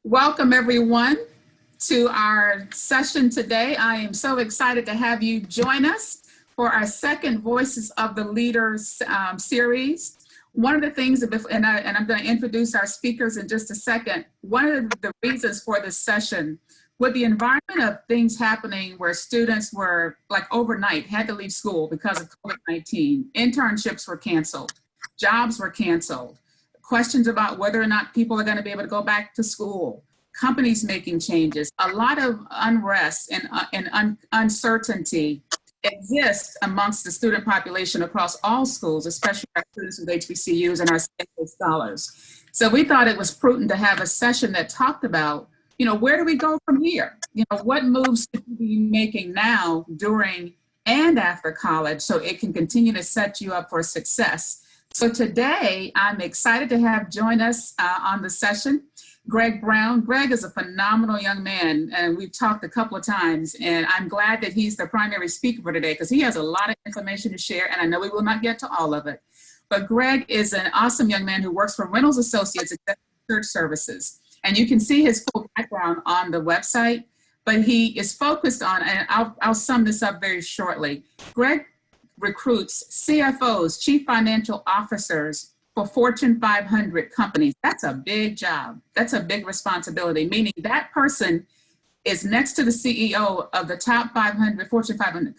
Welcome everyone to our session today. I am so excited to have you join us for our second Voices of the Leaders series. One of the things, and I'm going to introduce our speakers in just a second, one of the reasons for this session, with the environment of things happening where students were like overnight, had to leave school because of COVID-19, internships were canceled, jobs were canceled, questions about whether or not people are going to be able to go back to school, companies making changes, a lot of unrest and uncertainty exists amongst the student population across all schools, especially our students with HBCUs and our scholars. So we thought it was prudent to have a session that talked about, where do we go from here? What moves should we be making now, during, and after college so it can continue to set you up for success. So today, I'm excited to have join us on the session, Greg Brown. Greg is a phenomenal young man, and we've talked a couple of times, and I'm glad that he's the primary speaker for today because he has a lot of information to share, and I know we will not get to all of it. But Greg is an awesome young man who works for Reynolds Associates Executive Search Services, and you can see his full background on the website, but he is focused on, and I'll sum this up very shortly. Greg recruits CFOs, chief financial officers, for Fortune 500 companies. That's a big job. That's a big responsibility, meaning that person is next to the CEO of the top 500, Fortune 500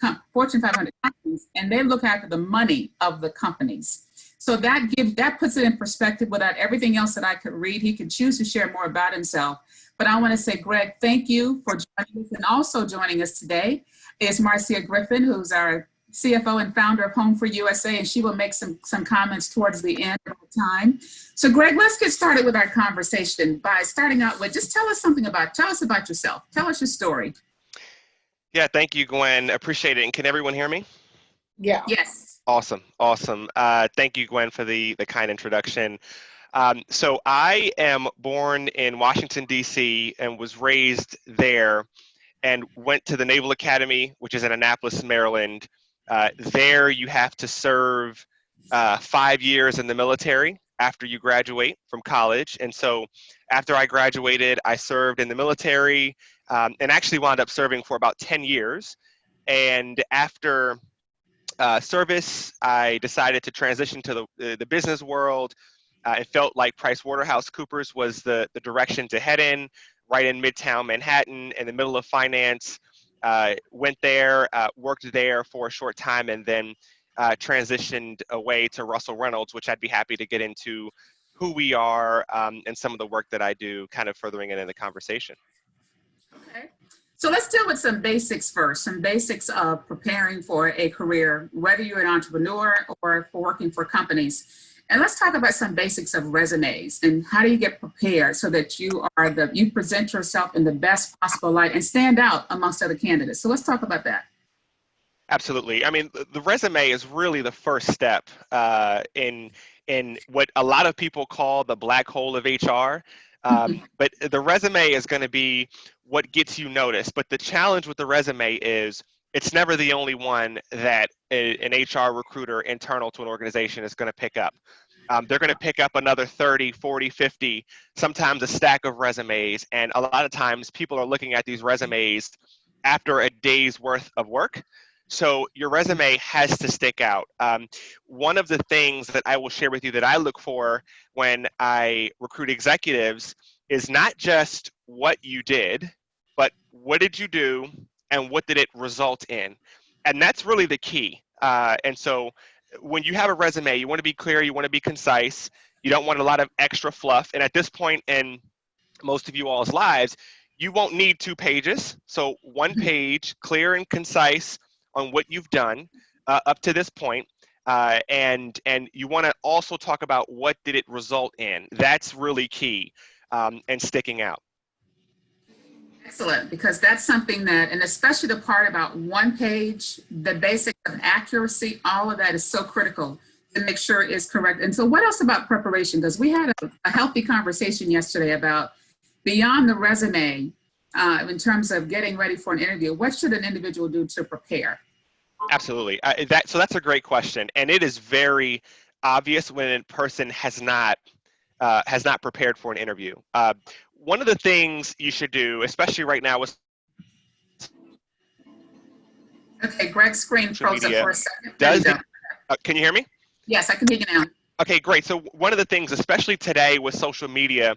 companies, and they look after the money of the companies. So that puts it in perspective without everything else that I could read. He could choose to share more about himself. But I want to say, Greg, thank you for joining us. And also joining us today is Marcia Griffin, who's our CFO and founder of HomeFree-USA, and she will make some comments towards the end of the time. So Greg, let's get started with our conversation by starting out with, just tell us about yourself. Tell us your story. Yeah, thank you, Gwen. Appreciate it. And can everyone hear me? Yeah. Yes. Awesome. Thank you, Gwen, for the kind introduction. So I am born in Washington, D.C. and was raised there and went to the Naval Academy, which is in Annapolis, Maryland. There you have to serve 5 years in the military after you graduate from college. And so after I graduated, I served in the military and actually wound up serving for about 10 years. And after service, I decided to transition to the business world. It felt like PricewaterhouseCoopers was the direction to head in, right in Midtown Manhattan, in the middle of finance. Went there, worked there for a short time, and then transitioned away to Russell Reynolds, which I'd be happy to get into who we are and some of the work that I do, kind of furthering it in the conversation. Okay. So let's deal with some basics first, some basics of preparing for a career, whether you're an entrepreneur or for working for companies. And let's talk about some basics of resumes and how do you get prepared so that you present yourself in the best possible light and stand out amongst other candidates. So let's talk about that. Absolutely. I mean, the resume is really the first step in what a lot of people call the black hole of HR. But the resume is going to be what gets you noticed. But the challenge with the resume is it's never the only one that an HR recruiter internal to an organization is going to pick up. They're going to pick up another 30, 40, 50, sometimes a stack of resumes. And a lot of times people are looking at these resumes after a day's worth of work. So your resume has to stick out. One of the things that I will share with you that I look for when I recruit executives is not just what you did, but what did you do and what did it result in? And that's really the key. And so when you have a resume, you want to be clear, you want to be concise, you don't want a lot of extra fluff. And at this point in most of you all's lives, you won't need 2 pages. So 1 page, clear and concise on what you've done up to this point. And you want to also talk about what did it result in. That's really key and sticking out. Excellent, because that's something that, and especially the part about 1 page, the basic of accuracy, all of that is so critical to make sure it's correct. And so what else about preparation? Because we had a healthy conversation yesterday about beyond the resume, in terms of getting ready for an interview, what should an individual do to prepare? Absolutely. So that's a great question. And it is very obvious when a person has not prepared for an interview. one of the things you should do, especially right now with Okay, Greg's screen social froze up media, for a second. There you does go. can you hear me? Yes, I can hear you now. Okay, great. So one of the things, especially today with social media,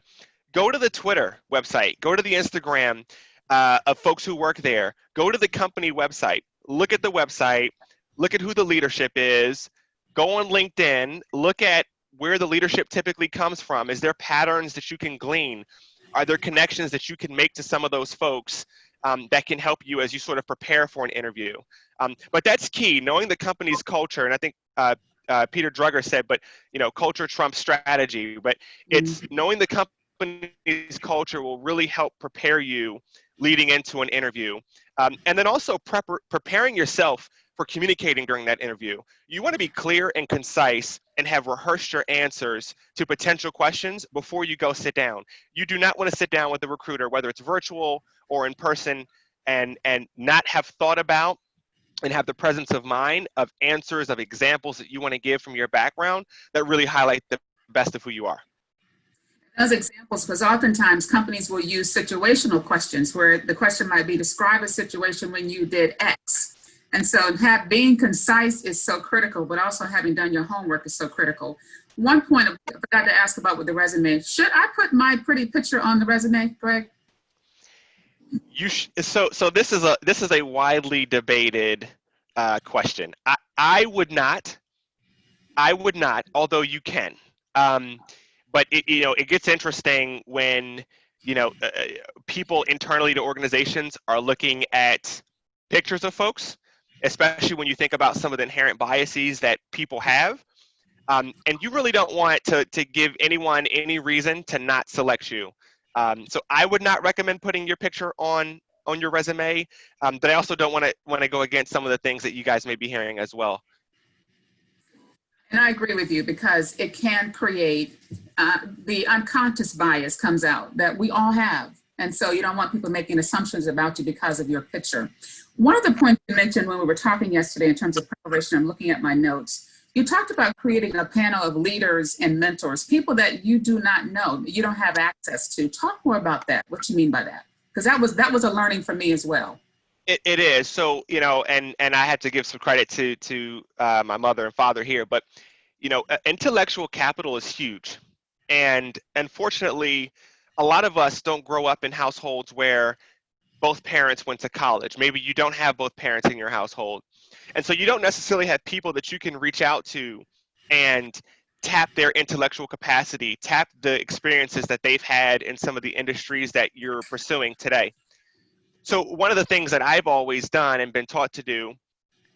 go to the Twitter website, go to the Instagram of folks who work there, go to the company website, look at the website, look at who the leadership is, go on LinkedIn, look at where the leadership typically comes from. Is there patterns that you can glean? Are there connections that you can make to some of those folks that can help you as you sort of prepare for an interview? But that's key, knowing the company's culture, and I think Peter Drucker said, but culture trumps strategy. But it's knowing the company's culture will really help prepare you leading into an interview, and then also preparing yourself for communicating during that interview. You want to be clear and concise and have rehearsed your answers to potential questions before you go sit down. You do not want to sit down with the recruiter, whether it's virtual or in person, and not have thought about and have the presence of mind of answers, of examples that you want to give from your background that really highlight the best of who you are. Those examples, because oftentimes companies will use situational questions where the question might be, describe a situation when you did X. And so being concise is so critical, but also having done your homework is so critical. One point I forgot to ask about with the resume, should I put my pretty picture on the resume, Greg? So this is a widely debated question. I would not, although you can. But it gets interesting when people internally to organizations are looking at pictures of folks, especially when you think about some of the inherent biases that people have. And you really don't want to give anyone any reason to not select you. So I would not recommend putting your picture on your resume, but I also don't want to go against some of the things that you guys may be hearing as well. And I agree with you, because it can create the unconscious bias comes out that we all have. And so you don't want people making assumptions about you because of your picture. One of the points you mentioned when we were talking yesterday in terms of preparation, I'm looking at my notes, you talked about creating a panel of leaders and mentors, people that you do not know, you don't have access to. Talk more about that. What you mean by that? Because that was a learning for me as well. It is. So, and I had to give some credit to my mother and father here, but, intellectual capital is huge. And unfortunately, a lot of us don't grow up in households where both parents went to college. Maybe you don't have both parents in your household. And so you don't necessarily have people that you can reach out to and tap their intellectual capacity, tap the experiences that they've had in some of the industries that you're pursuing today. So one of the things that I've always done and been taught to do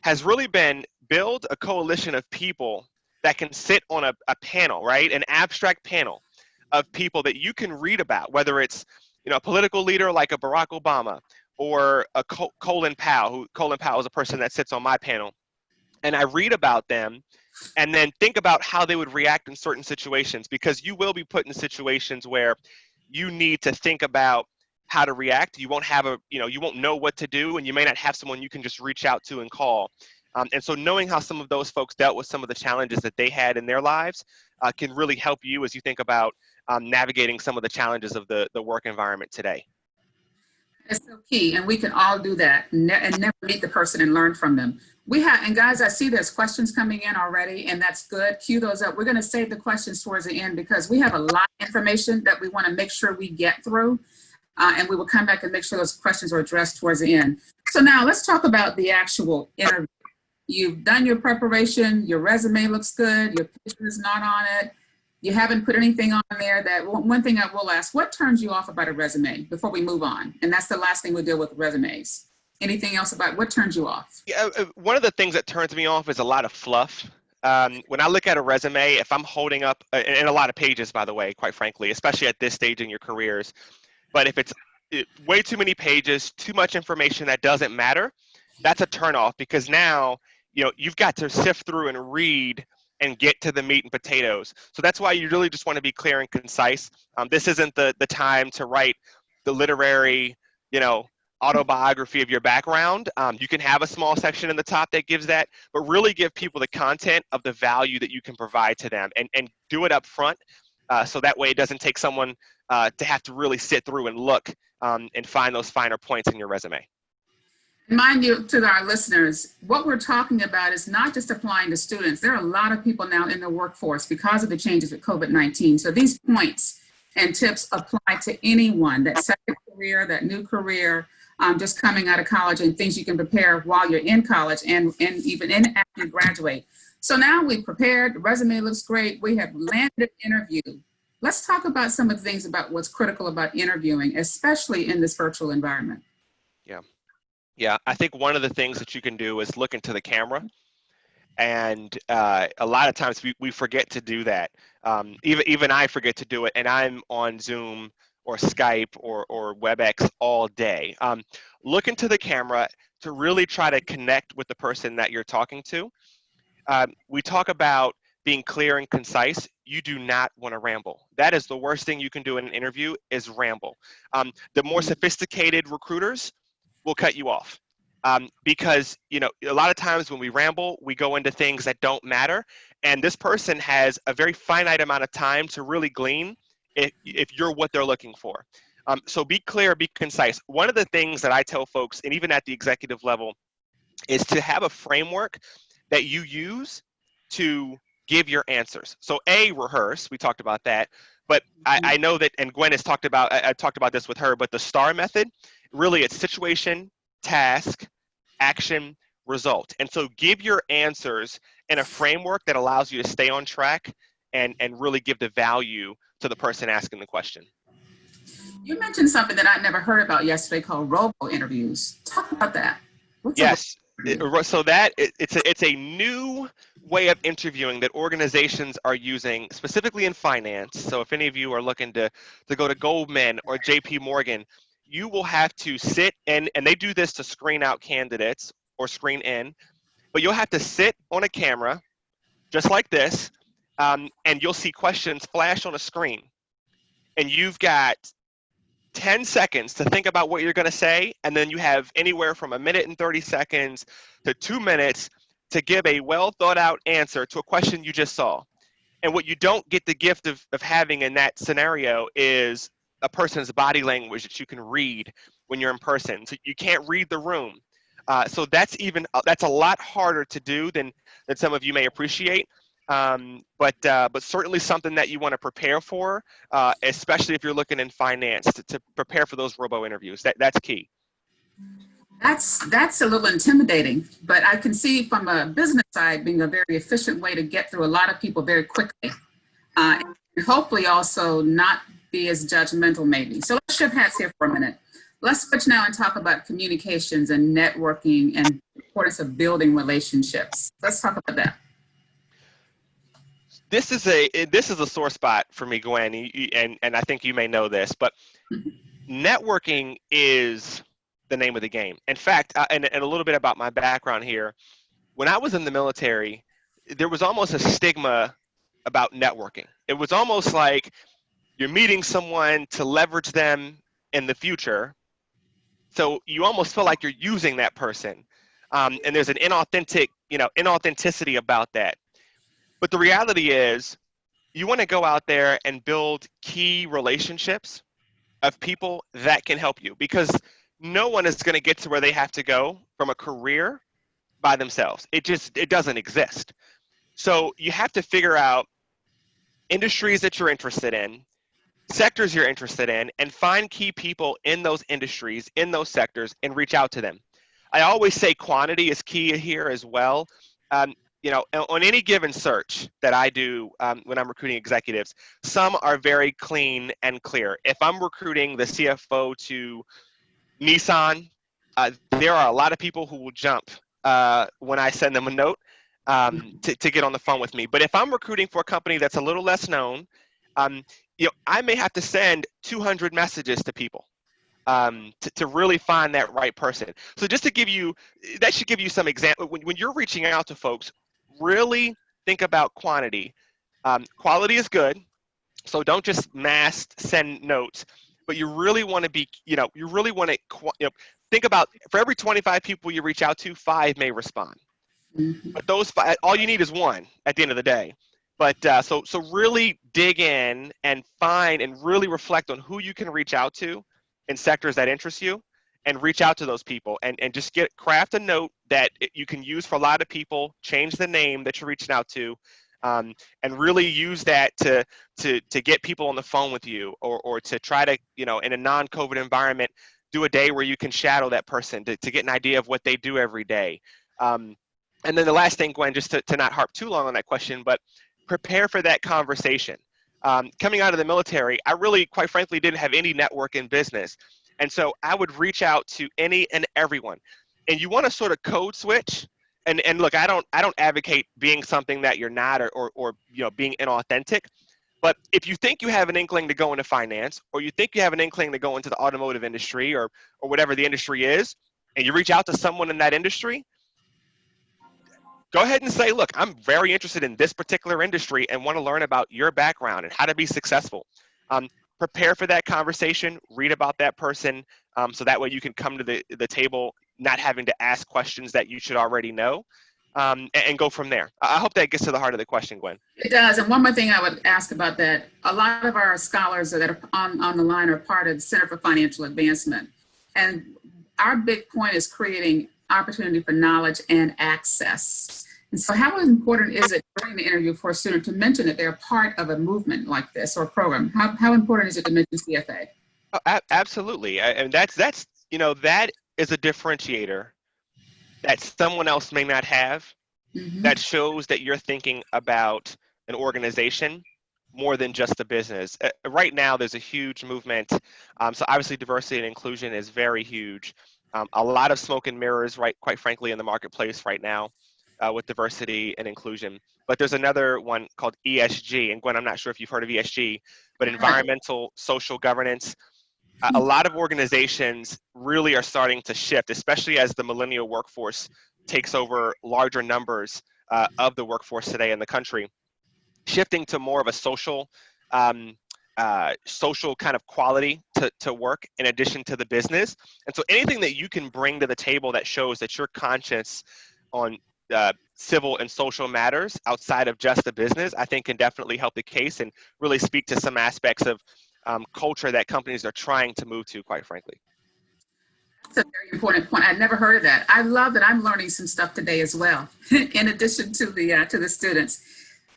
has really been build a coalition of people that can sit on a panel, right? An abstract panel of people that you can read about, whether it's a political leader like a Barack Obama or a Colin Powell. Colin Powell is a person that sits on my panel. And I read about them and then think about how they would react in certain situations, because you will be put in situations where you need to think about how to react. You won't have you won't know what to do, and you may not have someone you can just reach out to and call. And so knowing how some of those folks dealt with some of the challenges that they had in their lives can really help you as you think about navigating some of the challenges of the work environment today. It's so key, and we can all do that and never meet the person and learn from them. And guys, I see there's questions coming in already, and that's good. Cue those up. We're going to save the questions towards the end because we have a lot of information that we want to make sure we get through, and we will come back and make sure those questions are addressed towards the end. So now let's talk about the actual interview. You've done your preparation, your resume looks good, your picture is not on it. You haven't put anything on there. That one thing I will ask, what turns you off about a resume before we move on? And that's the last thing we'll deal with resumes. Anything else about what turns you off? Yeah, one of the things that turns me off is a lot of fluff. When I look at a resume, if I'm holding up, and a lot of pages, by the way, quite frankly, especially at this stage in your careers, but if it's way too many pages, too much information that doesn't matter, that's a turnoff, because now you've got to sift through and read and get to the meat and potatoes. So that's why you really just want to be clear and concise. This isn't the time to write the literary, autobiography of your background. You can have a small section in the top that gives that, but really give people the content of the value that you can provide to them, and do it up front. so that way it doesn't take someone to have to really sit through and look and find those finer points in your resume. Mind you, to our listeners, what we're talking about is not just applying to students. There are a lot of people now in the workforce because of the changes with COVID-19. So these points and tips apply to anyone, that second career, that new career, just coming out of college, and things you can prepare while you're in college and even after you graduate. So now we've prepared, the resume looks great, we have landed an interview. Let's talk about some of the things about what's critical about interviewing, especially in this virtual environment. Yeah, I think one of the things that you can do is look into the camera. And a lot of times we forget to do that. Even I forget to do it, and I'm on Zoom or Skype or WebEx all day. Look into the camera to really try to connect with the person that you're talking to. We talk about being clear and concise. You do not want to ramble. That is the worst thing you can do in an interview, is ramble. The more sophisticated recruiters will cut you off. Because a lot of times when we ramble, we go into things that don't matter, and this person has a very finite amount of time to really glean if you're what they're looking for. So be clear, be concise. One of the things that I tell folks, and even at the executive level, is to have a framework that you use to give your answers. So rehearse, we talked about that, but I know that, and Gwen has talked about, I talked about this with her, but the STAR method, really it's situation, task, action, result. And so give your answers in a framework that allows you to stay on track and really give the value to the person asking the question. You mentioned something that I never heard about yesterday called robo interviews. Talk about that. Yes. So that it's a new way of interviewing that organizations are using, specifically in finance. So if any of you are looking to go to Goldman or JP Morgan, you will have to sit and they do this to screen out candidates or screen in, but you'll have to sit on a camera just like this, and you'll see questions flash on a screen, and you've got 10 seconds to think about what you're going to say, and then you have anywhere from 1 minute and 30 seconds to 2 minutes to give a well thought out answer to a question you just saw. And what you don't get the gift of having in that scenario is a person's body language that you can read when you're in person. So you can't read the room. So that's a lot harder to do than some of you may appreciate. But certainly something that you want to prepare for, especially if you're looking in finance, to prepare for those robo interviews. That's key. That's a little intimidating, but I can see from a business side being a very efficient way to get through a lot of people very quickly, and hopefully also not be as judgmental maybe. So let's shift hats here for a minute. Let's switch now and talk about communications and networking and the importance of building relationships. Let's talk about that. This is a sore spot for me, Gwen, and I think you may know this, but networking is the name of the game. In fact, and a little bit about my background here, when I was in the military, there was almost a stigma about networking. It was almost like you're meeting someone to leverage them in the future, so you almost feel like you're using that person, and there's an inauthenticity about that. But the reality is, you want to go out there and build key relationships of people that can help you, because no one is going to get to where they have to go from a career by themselves. It doesn't exist. So you have to figure out industries that you're interested in, sectors you're interested in, and find key people in those industries, in those sectors, and reach out to them. I always say quantity is key here as well. On any given search that I do when I'm recruiting executives, some are very clean and clear. If I'm recruiting the CFO to Nissan, there are a lot of people who will jump when I send them a note to get on the phone with me. But if I'm recruiting for a company that's a little less known, I may have to send 200 messages to people to really find that right person. So just to give you, that should give you some example. When you're reaching out to folks, really think about quantity. Quality is good, so don't just mass send notes, but you really want to be, you really want to, think about, for every 25 people you reach out to, 5 may respond. Mm-hmm. But those 5, all you need is 1 at the end of the day. But so really dig in and find and really reflect on who you can reach out to in sectors that interest you, and reach out to those people, and just craft a note that you can use for a lot of people. Change the name that you're reaching out to, and really use that to get people on the phone with you, or to try to, in a non-COVID environment, do a day where you can shadow that person to get an idea of what they do every day. And then the last thing, Gwen, just to not harp too long on that question, but prepare for that conversation. Coming out of the military, I really, quite frankly, didn't have any network in business. And so I would reach out to any and everyone. And you want to sort of code switch. And look, I don't advocate being something that you're not, or being inauthentic. But if you think you have an inkling to go into finance, or you think you have an inkling to go into the automotive industry, or whatever the industry is, and you reach out to someone in that industry, go ahead and say, look, I'm very interested in this particular industry and want to learn about your background and how to be successful. Prepare for that conversation, read about that person, so that way you can come to the table not having to ask questions that you should already know, and go from there. I hope that gets to the heart of the question, Gwen. It does. And one more thing I would ask about that, a lot of our scholars that are on the line are part of the Center for Financial Advancement. And our big point is creating opportunity for knowledge and access. And so how important is it during the interview for a student to mention that they're part of a movement like this or a program? How important is it to mention CFA? Oh, absolutely. And that's that is a differentiator that someone else may not have. Mm-hmm. That shows that you're thinking about an organization more than just a business. Right now, there's a huge movement. So obviously, diversity and inclusion is very huge. A lot of smoke and mirrors, right? Quite frankly, in the marketplace right now, with diversity and inclusion. But there's another one called ESG. And Gwen, I'm not sure if you've heard of ESG, but environmental social governance. A lot of organizations really are starting to shift, especially as the millennial workforce takes over larger numbers of the workforce today in the country, shifting to more of a social kind of quality to work in addition to the business. And so anything that you can bring to the table that shows that you're conscious on civil and social matters outside of just the business, I think can definitely help the case and really speak to some aspects of culture that companies are trying to move to, quite frankly. That's a very important point. I'd never heard of that. I love that I'm learning some stuff today as well, in addition to the students.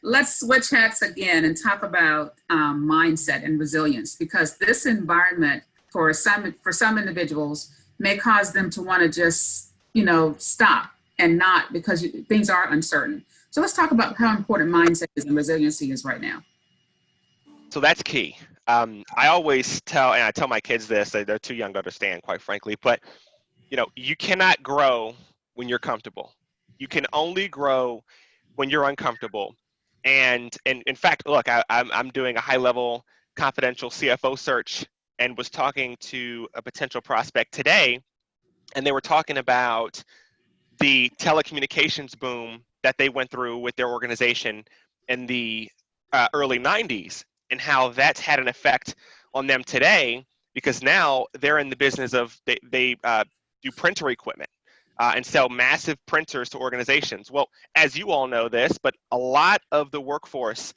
Let's switch hats again and talk about mindset and resilience, because this environment for some individuals may cause them to want to just, stop and not, because things are uncertain. So let's talk about how important mindset is and resiliency is right now. So that's key. I always tell my kids this, they're too young to understand, quite frankly, but you cannot grow when you're comfortable. You can only grow when you're uncomfortable. And in fact, look, I'm doing a high-level confidential CFO search and was talking to a potential prospect today, and they were talking about the telecommunications boom that they went through with their organization in the early 90s, and how that's had an effect on them today, because now they're in the business of they do printer equipment and sell massive printers to organizations. Well, as you all know this, but a lot of the workforce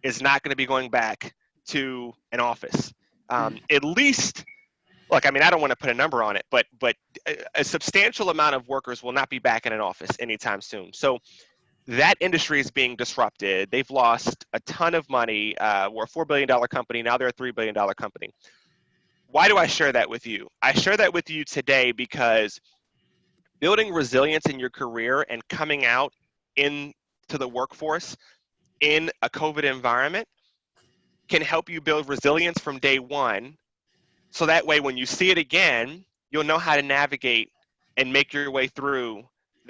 is not going to be going back to an office. At least, look, I mean, I don't want to put a number on it, but a substantial amount of workers will not be back in an office anytime soon. So that industry is being disrupted. They've lost a ton of money. We're a $4 billion company. Now they're a $3 billion company. Why do I share that with you? I share that with you today because building resilience in your career and coming out into the workforce in a COVID environment can help you build resilience from day one. So that way, when you see it again, you'll know how to navigate and make your way through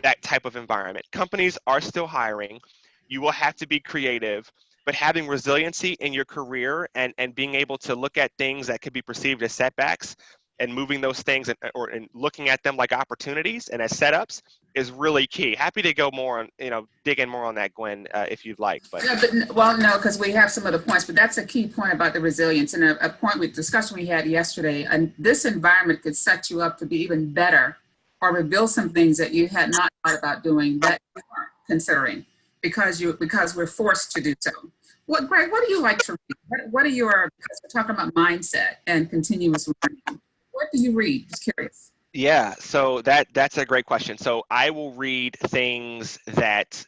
that type of environment. Companies are still hiring. You will have to be creative, but having resiliency in your career and being able to look at things that could be perceived as setbacks and moving those things and looking at them like opportunities and as setups is really key. Happy to go more on, dig in more on that, Gwen, if you'd like. But no, because we have some other points, but that's a key point about the resilience, and a point with discussion we had yesterday. And this environment could set you up to be even better or reveal some things that you had not thought about doing that you weren't considering. because we're forced to do so. Greg, what do you like to read? What are your, because we're talking about mindset and continuous learning. What do you read? Just curious. Yeah, so that's a great question. So I will read things that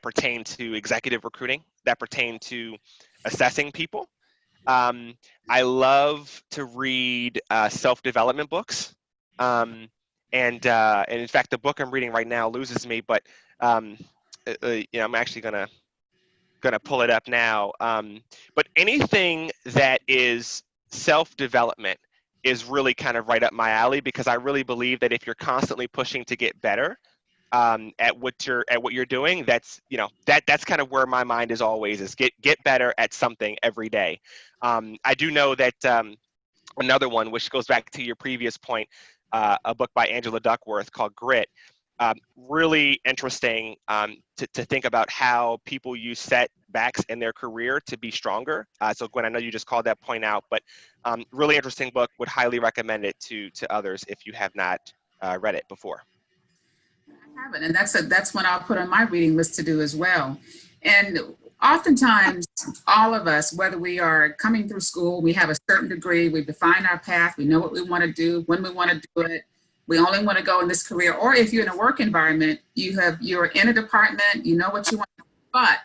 pertain to executive recruiting, that pertain to assessing people. I love to read self-development books, and in fact, the book I'm reading right now loses me, but I'm actually gonna pull it up now. But anything that is self-development is really kind of right up my alley, because I really believe that if you're constantly pushing to get better at what you're doing, that's kind of where my mind is always, is get better at something every day. I do know that another one, which goes back to your previous point, a book by Angela Duckworth called Grit. Really interesting to think about how people use setbacks in their career to be stronger. So Gwen, I know you just called that point out, but really interesting book. Would highly recommend it to others if you have not read it before. I haven't, and that's one I'll put on my reading list to do as well. And oftentimes, all of us, whether we are coming through school, we have a certain degree, we've defined our path, we know what we want to do, when we want to do it. We only want to go in this career, or if you're in a work environment, you're in a department, you know what you want, but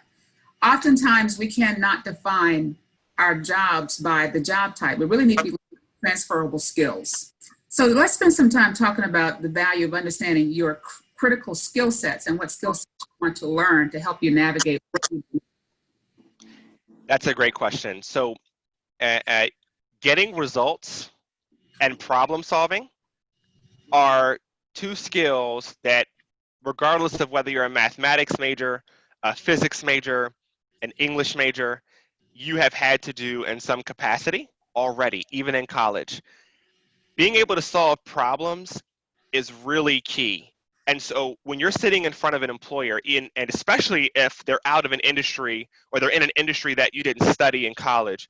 oftentimes we cannot define our jobs by the job type. We really need to be looking at transferable skills. So let's spend some time talking about the value of understanding your critical skill sets and what skill sets you want to learn to help you navigate. That's a great question. So getting results and problem solving are two skills that, regardless of whether you're a mathematics major, a physics major, an English major, you have had to do in some capacity already, even in college. Being able to solve problems is really key. And so when you're sitting in front of an employer, and especially if they're out of an industry or they're in an industry that you didn't study in college,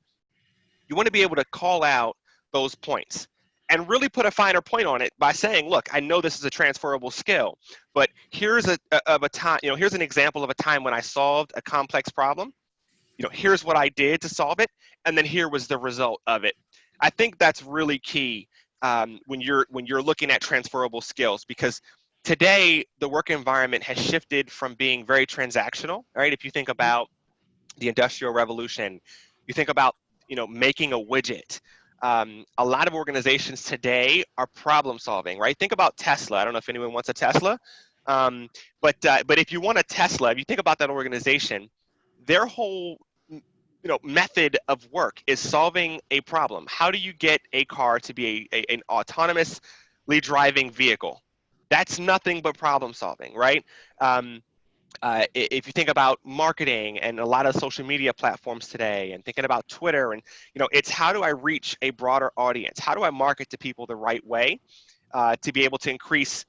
you want to be able to call out those points and really put a finer point on it by saying, look, I know this is a transferable skill, but here's here's an example of a time when I solved a complex problem. Here's what I did to solve it, and then here was the result of it. I think that's really key when you're looking at transferable skills, because today the work environment has shifted from being very transactional, right? If you think about the Industrial Revolution, you think about making a widget. A lot of organizations today are problem solving, right? Think about Tesla. I don't know if anyone wants a Tesla, but if you want a Tesla, if you think about that organization, their whole method of work is solving a problem. How do you get a car to be an autonomously driving vehicle? That's nothing but problem solving, right? If you think about marketing and a lot of social media platforms today, and thinking about Twitter, and it's how do I reach a broader audience? How do I market to people the right way to be able to increase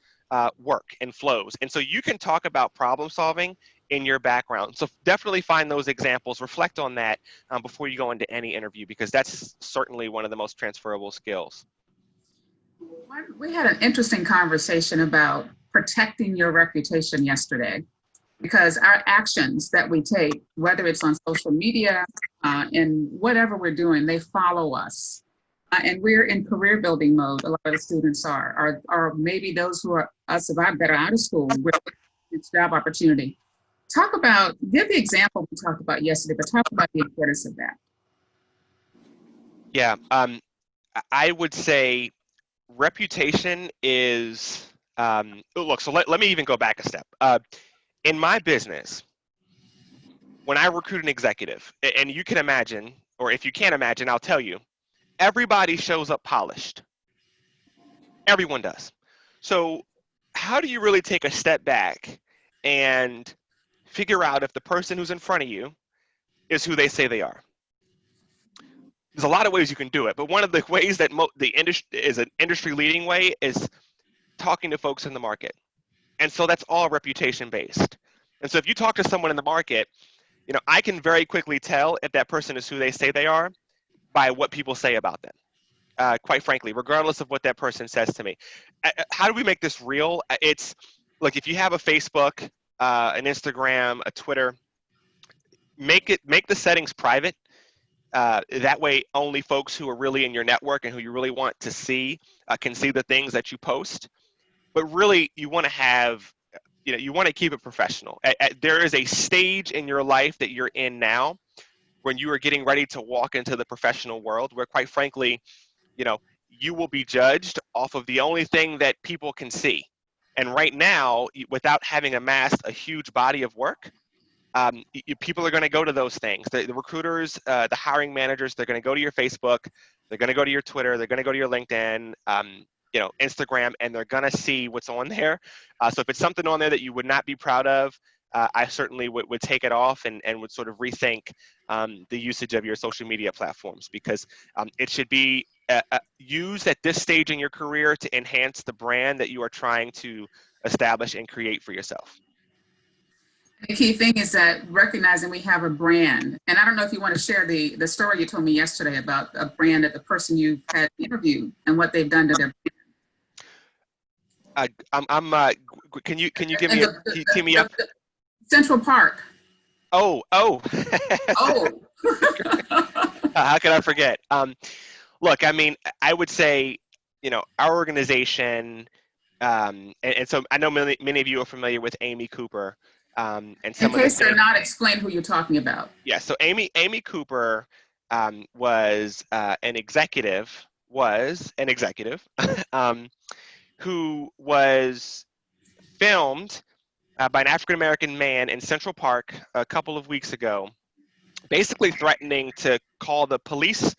work and flows? And so you can talk about problem solving in your background. So definitely find those examples, reflect on that before you go into any interview, because that's certainly one of the most transferable skills. We had an interesting conversation about protecting your reputation yesterday, because our actions that we take, whether it's on social media and whatever we're doing, they follow us. And we're in career building mode. A lot of the students are maybe those who are us that are out of school, it's job opportunity. Give the example we talked about yesterday, but talk about the importance of that. Yeah, I would say reputation is, look, so let me even go back a step. In my business, when I recruit an executive, and you can imagine, or if you can't imagine, I'll tell you, everybody shows up polished. Everyone does. So how do you really take a step back and figure out if the person who's in front of you is who they say they are? There's a lot of ways you can do it, but one of the ways that the industry is an industry leading way is talking to folks in the market. And so that's all reputation based. And so if you talk to someone in the market, I can very quickly tell if that person is who they say they are by what people say about them. Quite frankly, regardless of what that person says to me. How do we make this real? It's like, if you have a Facebook an Instagram, a Twitter, make the settings private. That way, only folks who are really in your network and who you really want to see can see the things that you post. But really, you want to have, you want to keep it professional. There is a stage in your life that you're in now when you are getting ready to walk into the professional world, where quite frankly, you will be judged off of the only thing that people can see. And right now, without having amassed a huge body of work, people are going to go to those things. The recruiters, the hiring managers, they're going to go to your Facebook, they're going to go to your Twitter, they're going to go to your LinkedIn, Instagram, and they're going to see what's on there. So if it's something on there that you would not be proud of, I certainly would take it off and would sort of rethink the usage of your social media platforms, because it should be used at this stage in your career to enhance the brand that you are trying to establish and create for yourself. The key thing is that recognizing we have a brand, and I don't know if you want to share the story you told me yesterday about a brand that the person you had interviewed and what they've done to their brand. Can you give me tee me up? Central Park. Oh. Oh. How could I forget? Look, I mean, I would say, our organization, and so I know many of you are familiar with Amy Cooper. And some in case they're not, explain who you're talking about. Yeah, so Amy Cooper was an executive who was filmed by an African-American man in Central Park a couple of weeks ago, basically threatening to call the police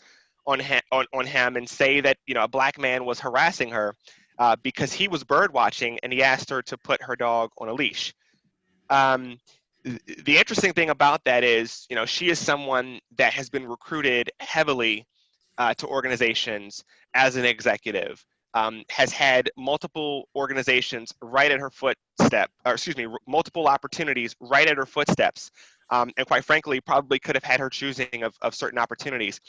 on him and say that a black man was harassing her because he was bird watching and he asked her to put her dog on a leash. The interesting thing about that is, she is someone that has been recruited heavily to organizations as an executive, has had multiple organizations right at her multiple opportunities right at her footsteps, and quite frankly, probably could have had her choosing of certain opportunities.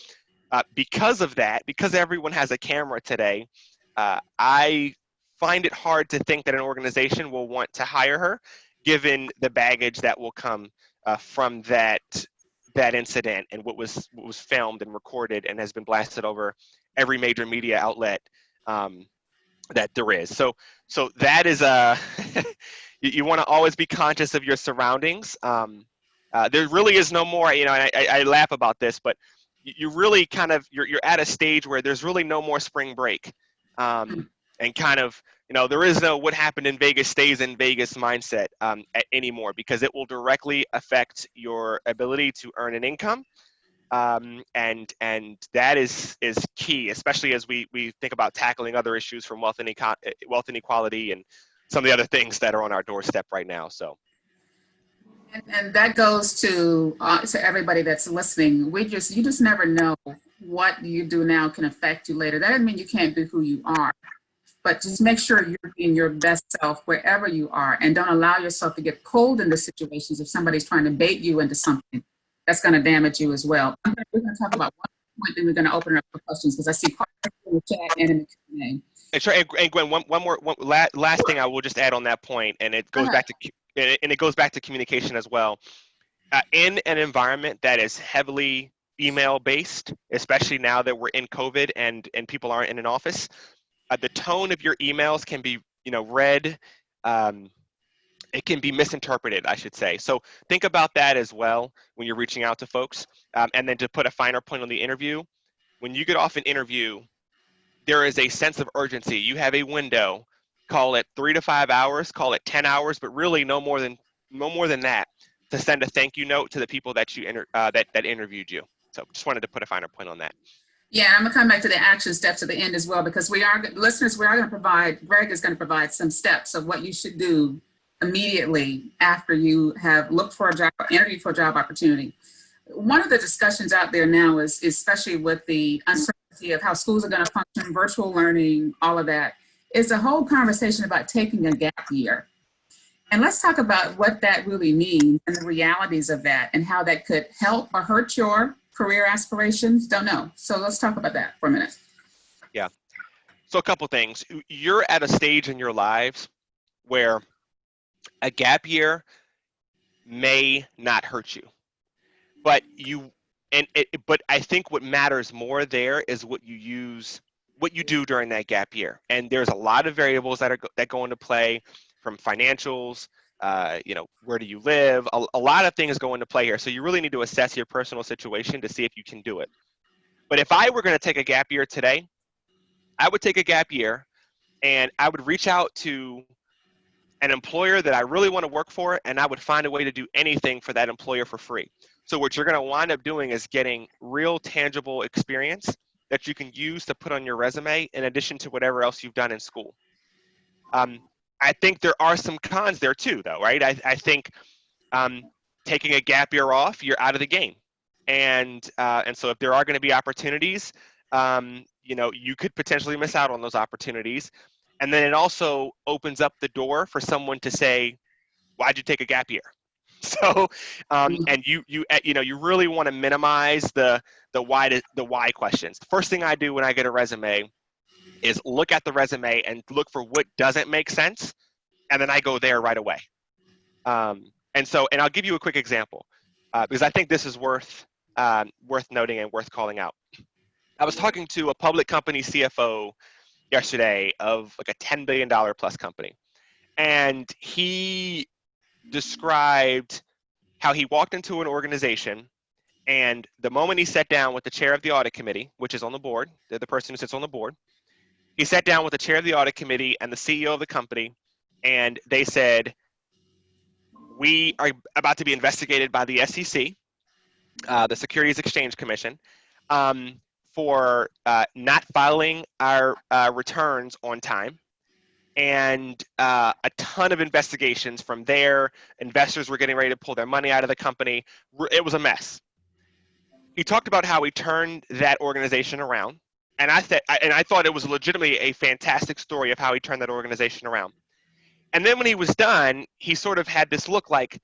Because of that, because everyone has a camera today, I find it hard to think that an organization will want to hire her, given the baggage that will come from that incident and what was filmed and recorded and has been blasted over every major media outlet that there is. So that is you want to always be conscious of your surroundings. There really is no more, and I laugh about this, but you really kind of you're at a stage where there's really no more spring break, and kind of there is no what happened in Vegas stays in Vegas mindset anymore, because it will directly affect your ability to earn an income, and that is key, especially as we think about tackling other issues from wealth inequality and some of the other things that are on our doorstep right now. So. And that goes to everybody that's listening. You just never know what you do now can affect you later. That doesn't mean you can't be who you are, but just make sure you're being your best self wherever you are, and don't allow yourself to get pulled into situations if somebody's trying to bait you into something that's going to damage you as well. We're going to talk about one point, then we're going to open it up for questions, because I see questions in the chat and in the Q&A. And sure, and Gwen, one last thing I will just add on that point, and it goes back to communication as well. In an environment that is heavily email based, especially now that we're in COVID and people aren't in an office, the tone of your emails can be read. It can be misinterpreted, I should say. So think about that as well when you're reaching out to folks. And then to put a finer point on the interview, when you get off an interview, there is a sense of urgency. You have a window, call it 3 to 5 hours, call it 10 hours, but really no more than that, to send a thank you note to the people that that interviewed you. So just wanted to put a finer point on that. Yeah, I'm gonna come back to the action steps at the end as well, because Greg is going to provide some steps of what you should do immediately after you have looked for a job, interviewed for a job opportunity. One of the discussions out there now is, especially with the uncertainty of how schools are going to function, virtual learning, all of that, is a whole conversation about taking a gap year. And let's talk about what that really means and the realities of that, and how that could help or hurt your career aspirations. Don't know. So let's talk about that for a minute. Yeah. So a couple things. You're at a stage in your lives where a gap year may not hurt you. But but I think what matters more there is what you do during that gap year. And there's a lot of variables that go into play, from financials, where do you live? A lot of things go into play here. So you really need to assess your personal situation to see if you can do it. But if I were going to take a gap year today, I would take a gap year and I would reach out to an employer that I really want to work for, and I would find a way to do anything for that employer for free. So what you're going to wind up doing is getting real tangible experience that you can use to put on your resume in addition to whatever else you've done in school. I think there are some cons there too, though, right? I think taking a gap year off, you're out of the game. And so if there are going to be opportunities, you could potentially miss out on those opportunities. And then it also opens up the door for someone to say, why'd you take a gap year? So, and you really want to minimize the why questions. The first thing I do when I get a resume is look at the resume and look for what doesn't make sense, and then I go there right away. And I'll give you a quick example because I think this is worth noting and worth calling out. I was talking to a public company CFO yesterday of like a $10 billion plus company, and he described how he walked into an organization, and the moment he sat down with the chair of the audit committee, which is on the board, they're the person who sits on the board, he sat down with the chair of the audit committee and the CEO of the company, and they said, we are about to be investigated by the SEC, the Securities Exchange Commission, for not filing our returns on time. And a ton of investigations from there. Investors were getting ready to pull their money out of the company. It was a mess. He talked about how he turned that organization around. And I thought it was legitimately a fantastic story of how he turned that organization around. And then when he was done, he sort of had this look like,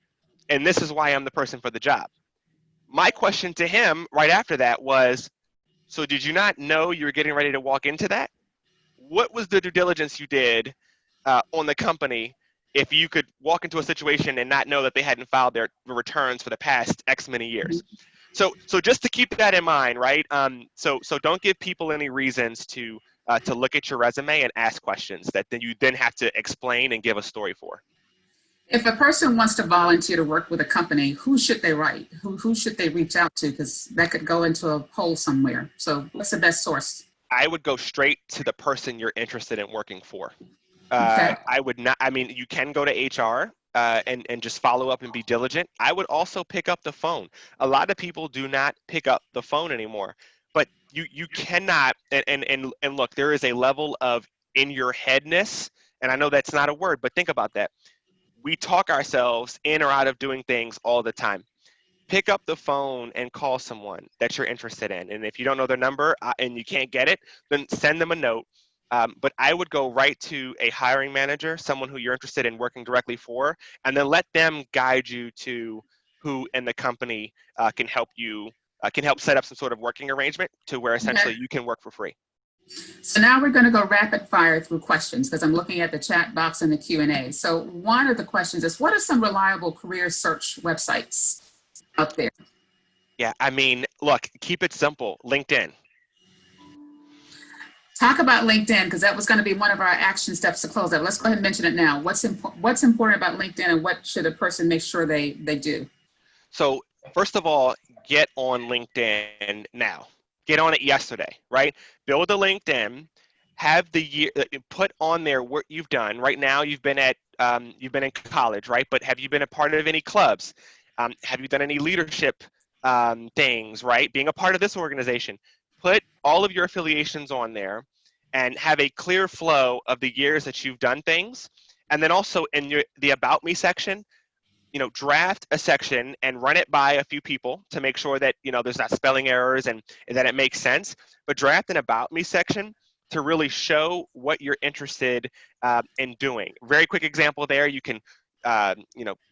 and this is why I'm the person for the job. My question to him right after that was, so did you not know you were getting ready to walk into that? What was the due diligence you did on the company if you could walk into a situation and not know that they hadn't filed their returns for the past X many years? So just to keep that in mind, right? So don't give people any reasons to look at your resume and ask questions that you then have to explain and give a story for. If a person wants to volunteer to work with a company, who should they write? Who should they reach out to? Because that could go into a poll somewhere. So what's the best source? I would go straight to the person you're interested in working for. Okay. I would not, I mean, you can go to HR and just follow up and be diligent. I would also pick up the phone. A lot of people do not pick up the phone anymore, but you cannot, and look, there is a level of in your headness, and I know that's not a word, but think about that. We talk ourselves in or out of doing things all the time. Pick up the phone and call someone that you're interested in. And if you don't know their number and you can't get it, then send them a note. But I would go right to a hiring manager, someone who you're interested in working directly for, and then let them guide you to who in the company can help set up some sort of working arrangement to where essentially you can work for free. So now we're going to go rapid fire through questions because I'm looking at the chat box and the Q&A. So one of the questions is, what are some reliable career search websites out there? Yeah, I mean, look, keep it simple. LinkedIn. Talk about LinkedIn, because that was going to be one of our action steps to close out. Let's go ahead and mention it now. What's important about LinkedIn, and what should a person make sure they do? So first of all, get on LinkedIn now. Get on it yesterday, right? Build a LinkedIn. Have the year, put on there what you've done. Right now, you've been in college, right? But have you been a part of any clubs? Have you done any leadership things, right? Being a part of this organization. Put all of your affiliations on there and have a clear flow of the years that you've done things. And then also in the About Me section, draft a section and run it by a few people to make sure that, there's not spelling errors and that it makes sense. But draft an About Me section to really show what you're interested in doing. Very quick example there. You can,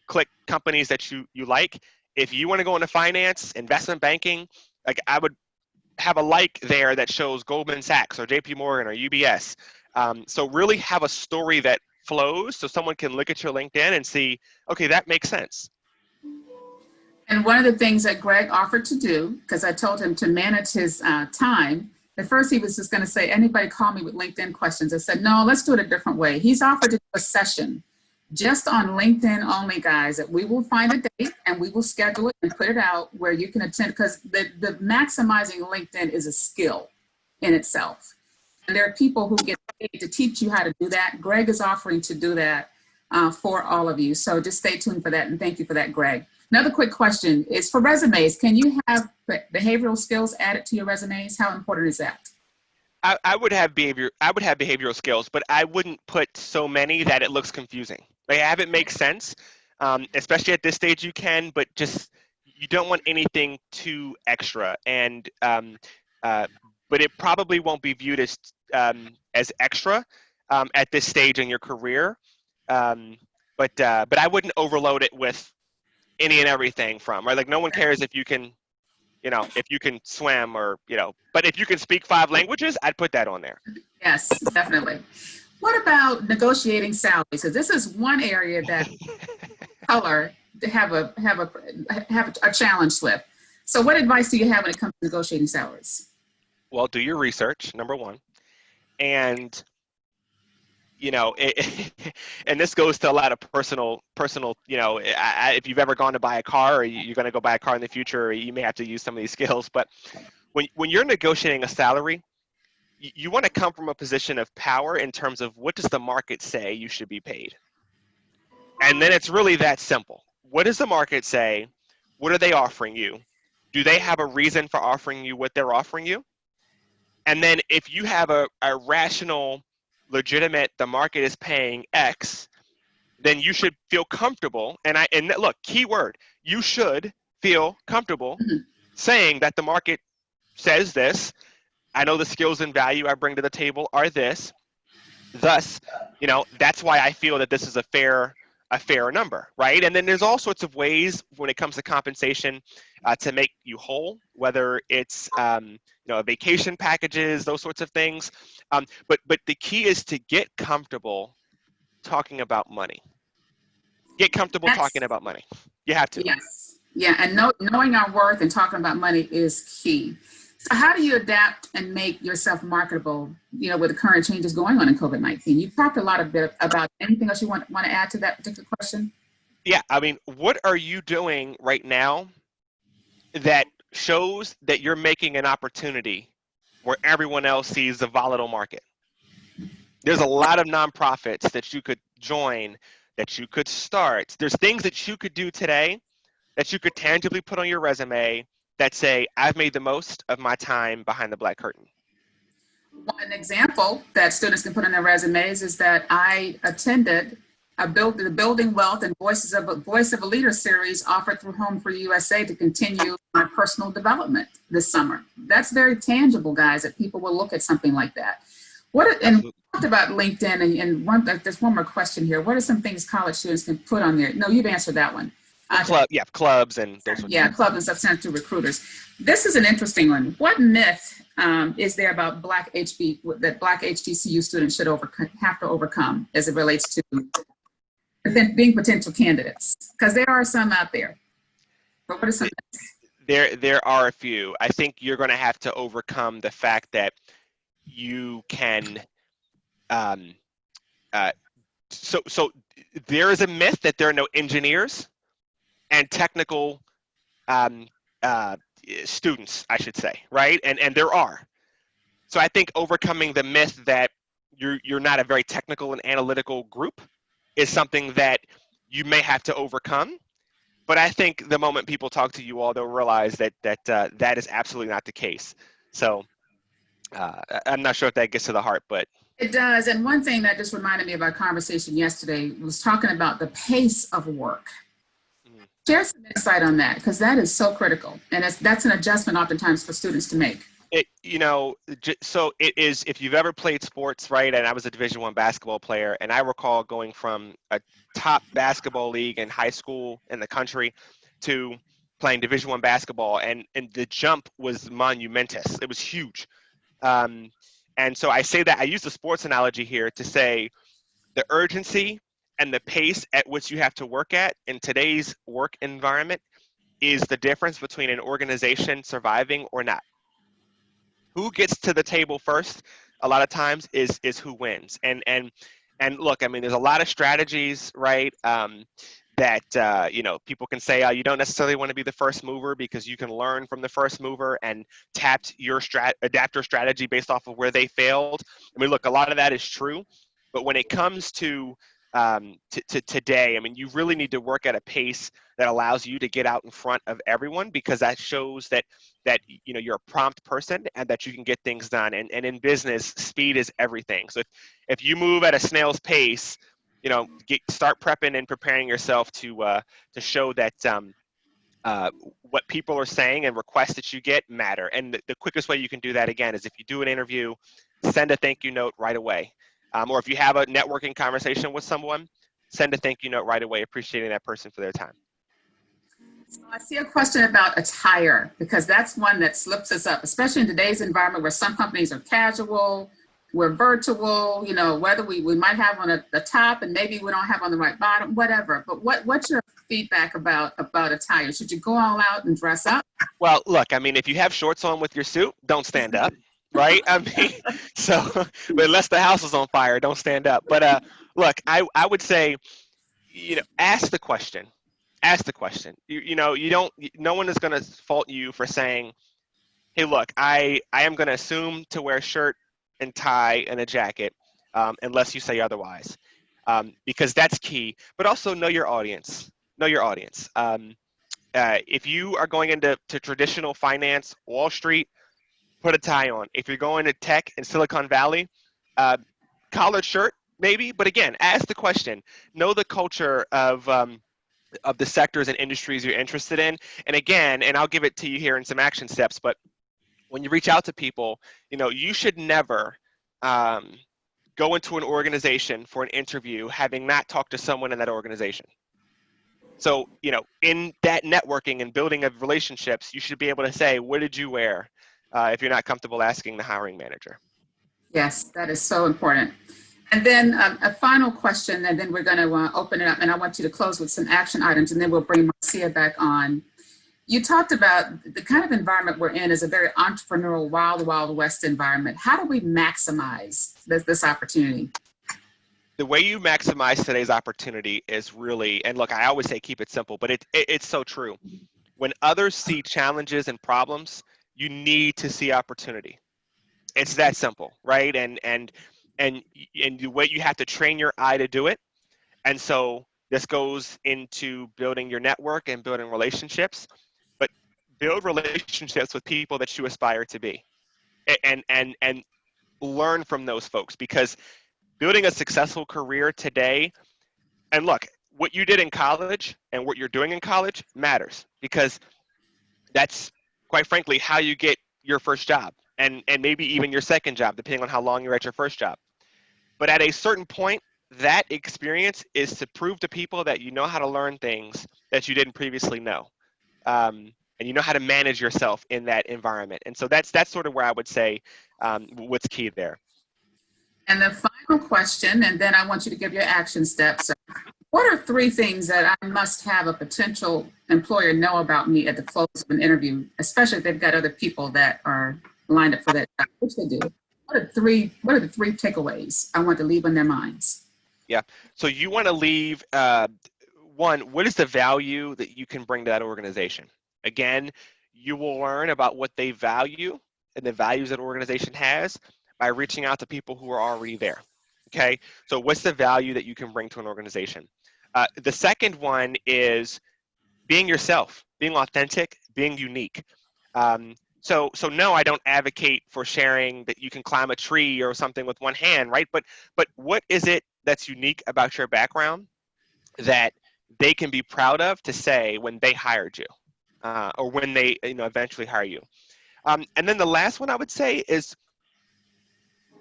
click companies that you like. If you want to go into finance, investment banking, like I would have a like there that shows Goldman Sachs or JP Morgan or UBS. So really have a story that flows so someone can look at your LinkedIn and see, okay, that makes sense. And one of the things that Greg offered to do, because I told him to manage his time, at first he was just going to say, anybody call me with LinkedIn questions. I said, no, let's do it a different way. He's offered to do a session just on LinkedIn only, guys, that we will find a date and we will schedule it and put it out where you can attend, because the maximizing LinkedIn is a skill in itself. And there are people who get paid to teach you how to do that. Greg is offering to do that for all of you. So just stay tuned for that. And thank you for that, Greg. Another quick question is for resumes. Can you have behavioral skills added to your resumes? How important is that? I would have behavioral skills, but I wouldn't put so many that it looks confusing. Like, have it make sense, especially at this stage you can, but just, you don't want anything too extra. And but it probably won't be viewed as extra at this stage in your career. But I wouldn't overload it with any and everything from, right? Like, no one cares if you can, if you can swim or, but if you can speak 5 languages, I'd put that on there. Yes, definitely. What about negotiating salaries? So this is one area that color have a challenge with. So what advice do you have when it comes to negotiating salaries? Well, do your research, number one. And, and this goes to a lot of personal, if you've ever gone to buy a car, or you're going to go buy a car in the future, you may have to use some of these skills. But when you're negotiating a salary, you want to come from a position of power in terms of, what does the market say you should be paid? And then it's really that simple. What does the market say? What are they offering you? Do they have a reason for offering you what they're offering you? And then if you have a rational, legitimate, the market is paying X, then you should feel comfortable. And look, key word, you should feel comfortable saying that the market says this. I know the skills and value I bring to the table are this. Thus, that's why I feel that this is a fair number, right? And then there's all sorts of ways when it comes to compensation to make you whole, whether it's vacation packages, those sorts of things. But the key is to get comfortable talking about money. Get comfortable talking about money. You have to. Yes. Yeah, and knowing our worth and talking about money is key. So how do you adapt and make yourself marketable, with the current changes going on in COVID-19? You've talked a lot about anything else you want to add to that particular question? Yeah, I mean, what are you doing right now that shows that you're making an opportunity where everyone else sees the volatile market? There's a lot of nonprofits that you could join, that you could start. There's things that you could do today that you could tangibly put on your resume that say, I've made the most of my time behind the black curtain. An example that students can put on their resumes is that I attended the Building Wealth and Voice of a Leader series offered through HomeFree-USA to continue my personal development this summer. That's very tangible, guys, that people will look at something like that. And we talked about LinkedIn, and there's one more question here. What are some things college students can put on there? No, you've answered that one. Clubs and those. Clubs and stuff sent to recruiters. This is an interesting one. What myth is there about Black HBCU students should have to overcome as it relates to being potential candidates? Because there are some out there. But what are some myths? There are a few. I think you're going to have to overcome the fact that you can. So there is a myth that there are no engineers and technical students, I should say, right? And there are. So I think overcoming the myth that you're not a very technical and analytical group is something that you may have to overcome. But I think the moment people talk to you all, they'll realize that that is absolutely not the case. So I'm not sure if that gets to the heart, but. It does. And one thing that just reminded me of our conversation yesterday was talking about the pace of work. Share some insight on that, because that is so critical, and that's an adjustment oftentimes for students to make. So it is. If you've ever played sports, right? And I was a Division I basketball player, and I recall going from a top basketball league in high school in the country to playing Division I basketball, and the jump was monumentous. It was huge, and so I say that I use the sports analogy here to say the urgency and the pace at which you have to work at in today's work environment is the difference between an organization surviving or not. Who gets to the table first a lot of times is who wins. And look, I mean, there's a lot of strategies, right? That you know, people can say, you don't necessarily want to be the first mover because you can learn from the first mover and adapt your strategy based off of where they failed. I mean, look, a lot of that is true, but when it comes to today, I mean, you really need to work at a pace that allows you to get out in front of everyone, because that shows that you know, you're a prompt person and that you can get things done. And in business, speed is everything. So if you move at a snail's pace, you know, start prepping and preparing yourself to show that what people are saying and requests that you get matter. And the quickest way you can do that, again, is if you do an interview, send a thank you note right away. Or if you have a networking conversation with someone, send a thank you note right away, appreciating that person for their time. So I see a question about attire, because that's one that slips us up, especially in today's environment where some companies are casual, we're virtual, you know, whether we might have on the top and maybe we don't have on the right bottom, whatever. But what's your feedback about attire? Should you go all out and dress up? Well, look, I mean, if you have shorts on with your suit, don't stand up, right? I mean, so, but unless the house is on fire, don't stand up. But look, I would say, you know, ask the question. Ask the question. You know, no one is going to fault you for saying, hey, look, I am going to assume to wear a shirt and tie and a jacket, unless you say otherwise, because that's key. But also know your audience. Know your audience. If you are going into traditional finance, Wall Street, put a tie on. If you're going to tech in Silicon Valley, collared shirt maybe. But again, ask the question. Know the culture of the sectors and industries you're interested in. And again, and I'll give it to you here in some action steps, but when you reach out to people, you know, you should never go into an organization for an interview having not talked to someone in that organization. So, you know, in that networking and building of relationships, you should be able to say, what did you wear, if you're not comfortable asking the hiring manager. Yes, that is so important. And then a final question, and then we're going to open it up, and I want you to close with some action items, and then we'll bring Marcia back on. You talked about the kind of environment we're in is a very entrepreneurial, wild, wild west environment. How do we maximize this opportunity? The way you maximize today's opportunity is really, and look, I always say keep it simple, but it's so true. When others see challenges and problems, you need to see opportunity. It's that simple, right? And the way you have to train your eye to do it. And so this goes into building your network and building relationships, but build relationships with people that you aspire to be, and learn from those folks, because building a successful career today, and look, what you did in college and what you're doing in college matters, because that's quite frankly how you get your first job, and maybe even your second job, depending on how long you're at your first job. But at a certain point, that experience is to prove to people that you know how to learn things that you didn't previously know. And you know how to manage yourself in that environment. And so that's sort of where I would say what's key there. And the final question, and then I want you to give your action steps. What are 3 things that I must have a potential employer know about me at the close of an interview, especially if they've got other people that are lined up for that job, which they do? What are the 3 takeaways I want to leave on their minds? Yeah, so you want to leave, one, what is the value that you can bring to that organization? Again, you will learn about what they value and the values that organization has by reaching out to people who are already there. Okay, so what's the value that you can bring to an organization? The second one is being yourself, being authentic, being unique. So no, I don't advocate for sharing that you can climb a tree or something with one hand, right? But what is it that's unique about your background that they can be proud of to say when they hired you, or when they eventually hire you? And then the last one I would say is,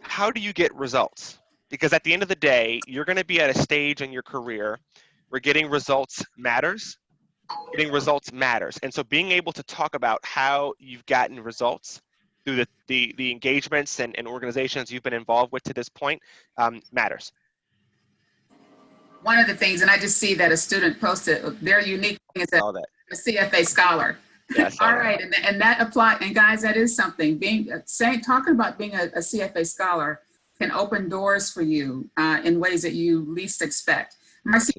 how do you get results? Because at the end of the day, you're going to be at a stage in your career where getting results matters. Getting results matters. And so being able to talk about how you've gotten results through the engagements and organizations you've been involved with to this point matters. One of the things, and I just see that a student posted, their unique thing is that a CFA scholar. Yes. All right, and that apply. And guys, that is something. Talking about being a CFA scholar can open doors for you in ways that you least expect. Marcia,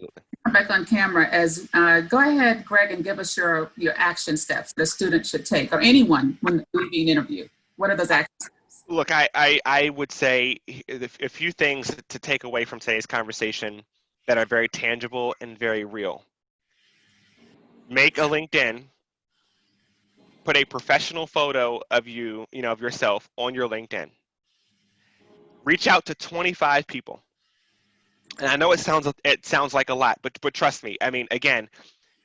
come back on camera as go ahead, Greg, and give us your action steps the student should take, or anyone when being interviewed. What are those action steps? Look, I would say a few things to take away from today's conversation that are very tangible and very real. Make a LinkedIn. Put a professional photo of you, of yourself on your LinkedIn. Reach out to 25 people. And I know it sounds like a lot, but trust me. I mean, again,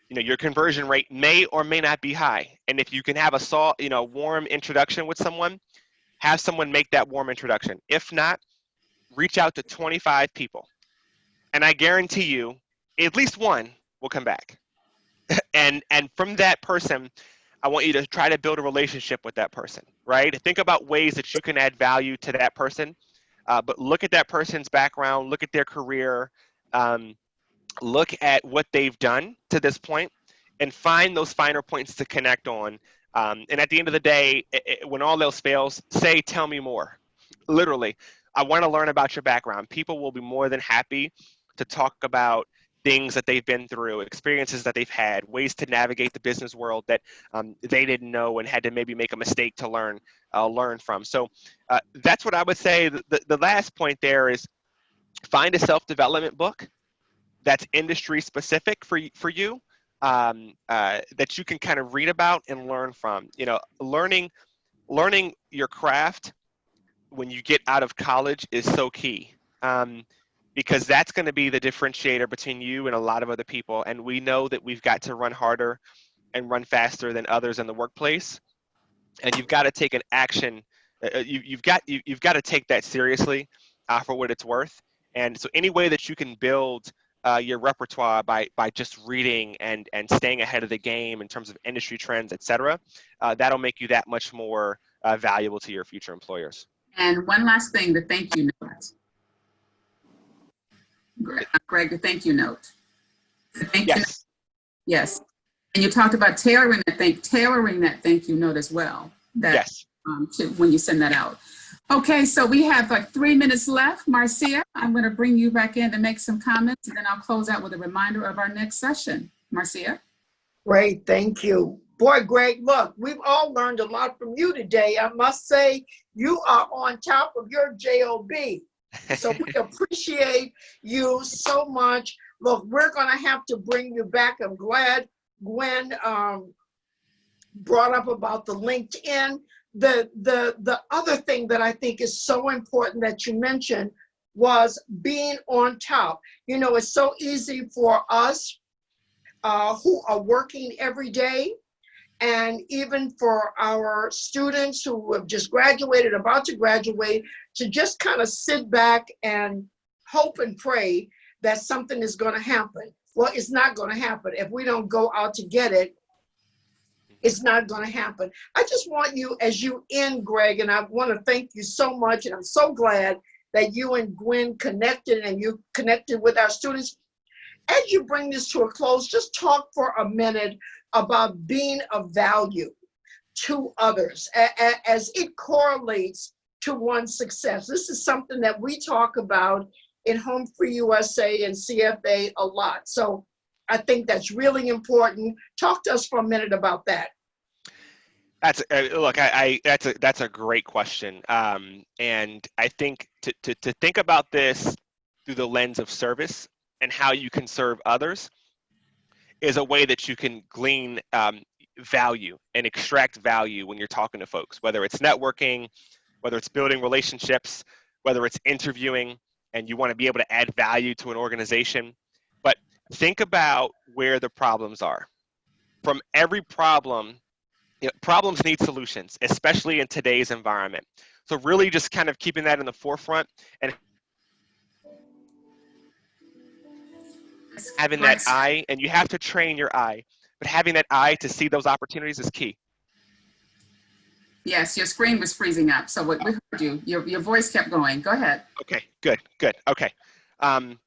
your conversion rate may or may not be high. And if you can have a warm introduction with someone, have someone make that warm introduction. If not, reach out to 25 people. And I guarantee you, at least one will come back. And from that person, I want you to try to build a relationship with that person, right? Think about ways that you can add value to that person, but look at that person's background, look at their career, look at what they've done to this point, and find those finer points to connect on. And at the end of the day, when all else fails, say, tell me more. Literally, I want to learn about your background. People will be more than happy to talk about things that they've been through, experiences that they've had, ways to navigate the business world that they didn't know and had to maybe make a mistake to learn from. So that's what I would say. The last point there is find a self-development book that's industry specific for you that you can kind of read about and learn from. Learning your craft when you get out of college is so key. Because that's going to be the differentiator between you and a lot of other people. And we know that we've got to run harder and run faster than others in the workplace. And you've got to take an action. You've got to take that seriously for what it's worth. And so any way that you can build your repertoire by just reading and staying ahead of the game in terms of industry trends, et cetera, that'll make you that much more valuable to your future employers. And one last thing, the thank you note. Greg, the thank you note. Yes. Yes. And you talked about tailoring that thank you note as well. Yes. When you send that out. Okay, so we have like 3 minutes left. Marcia, I'm going to bring you back in to make some comments, and then I'll close out with a reminder of our next session. Marcia? Great, thank you. Boy, Greg, look, we've all learned a lot from you today. I must say, you are on top of your job. So we appreciate you so much. Look, we're going to have to bring you back. I'm glad Gwen brought up about the LinkedIn. The other thing that I think is so important that you mentioned was being on top. It's so easy for us who are working every day, and even for our students who have just graduated, about to graduate, to just kind of sit back and hope and pray that something is going to happen. Well, it's not going to happen. If we don't go out to get it, it's not going to happen. I just want you, as you end, Greg, and I want to thank you so much, and I'm so glad that you and Gwen connected and you connected with our students. As you bring this to a close, just talk for a minute about being of value to others as it correlates to one's success. This is something that we talk about in HomeFree-USA and CFA a lot. So I think that's really important. Talk to us for a minute about that. That's that's a great question, and I think to think about this through the lens of service and how you can serve others is a way that you can glean value and extract value when you're talking to folks, whether it's networking, whether it's building relationships, whether it's interviewing, and you want to be able to add value to an organization. But think about where the problems are. From every problem, problems need solutions, especially in today's environment. So really just kind of keeping that in the forefront and having that eye, and you have to train your eye, but having that eye to see those opportunities is key. Yes, your screen was freezing up, so we heard you. Your voice kept going. Go ahead. Okay, good. Okay.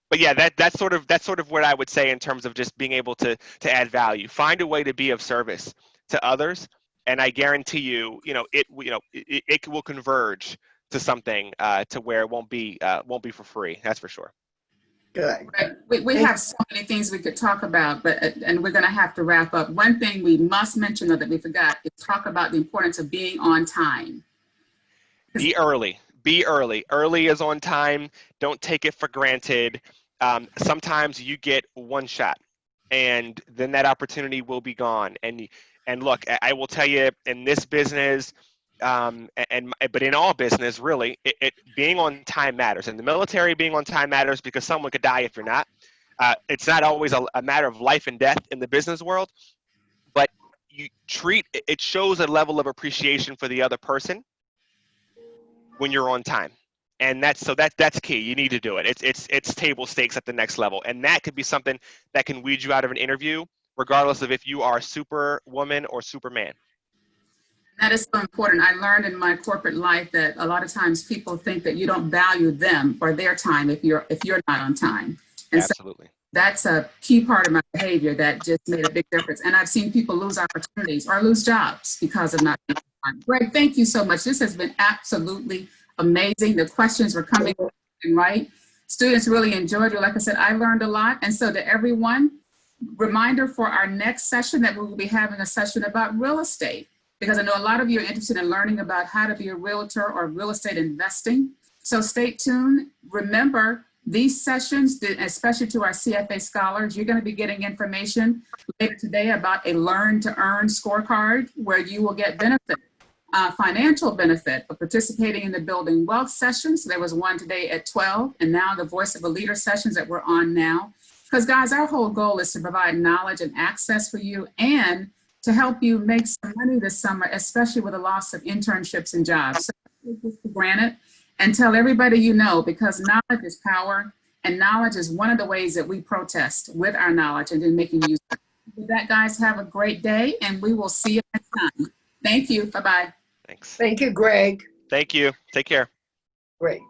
But yeah, that's sort of what I would say in terms of just being able to add value. Find a way to be of service to others, and I guarantee you, it will converge to something to where it won't be for free. That's for sure. Good. We have so many things we could talk about, but and we're going to have to wrap up. One thing we must mention, though, that we forgot is talk about the importance of being on time. Be early. Be early. Early is on time. Don't take it for granted. Sometimes you get one shot, and then that opportunity will be gone. And look, I will tell you, in this business, but in all business, really, being on time matters. In the military, being on time matters because someone could die if you're not. It's not always a matter of life and death in the business world, but it shows a level of appreciation for the other person when you're on time. And that's key. You need to do it. It's table stakes at the next level. And that could be something that can weed you out of an interview, regardless of if you are Superwoman or Superman. That is so important. I learned in my corporate life that a lot of times people think that you don't value them or their time if you're not on time. And absolutely. So that's a key part of my behavior that just made a big difference. And I've seen people lose opportunities or lose jobs because of not being on time. Greg, thank you so much. This has been absolutely amazing. The questions were coming right. Students really enjoyed it. Like I said, I learned a lot. And so to everyone, reminder for our next session that we will be having a session about real estate, because I know a lot of you are interested in learning about how to be a realtor or real estate investing. So stay tuned. Remember, these sessions, especially to our CFA scholars, you're going to be getting information later today about a learn to earn scorecard where you will get benefit. Financial benefit of participating in the Building Wealth sessions. There was one today at 12, and now the Voice of a Leader sessions that we're on now. Because guys, our whole goal is to provide knowledge and access for you and to help you make some money this summer, especially with the loss of internships and jobs. So take this for granted and tell everybody you know, because knowledge is power, and knowledge is one of the ways that we protest with our knowledge and then making use of it. With that, guys, have a great day, and we will see you next time. Thank you. Bye-bye. Thanks. Thank you, Greg. Thank you. Take care. Great.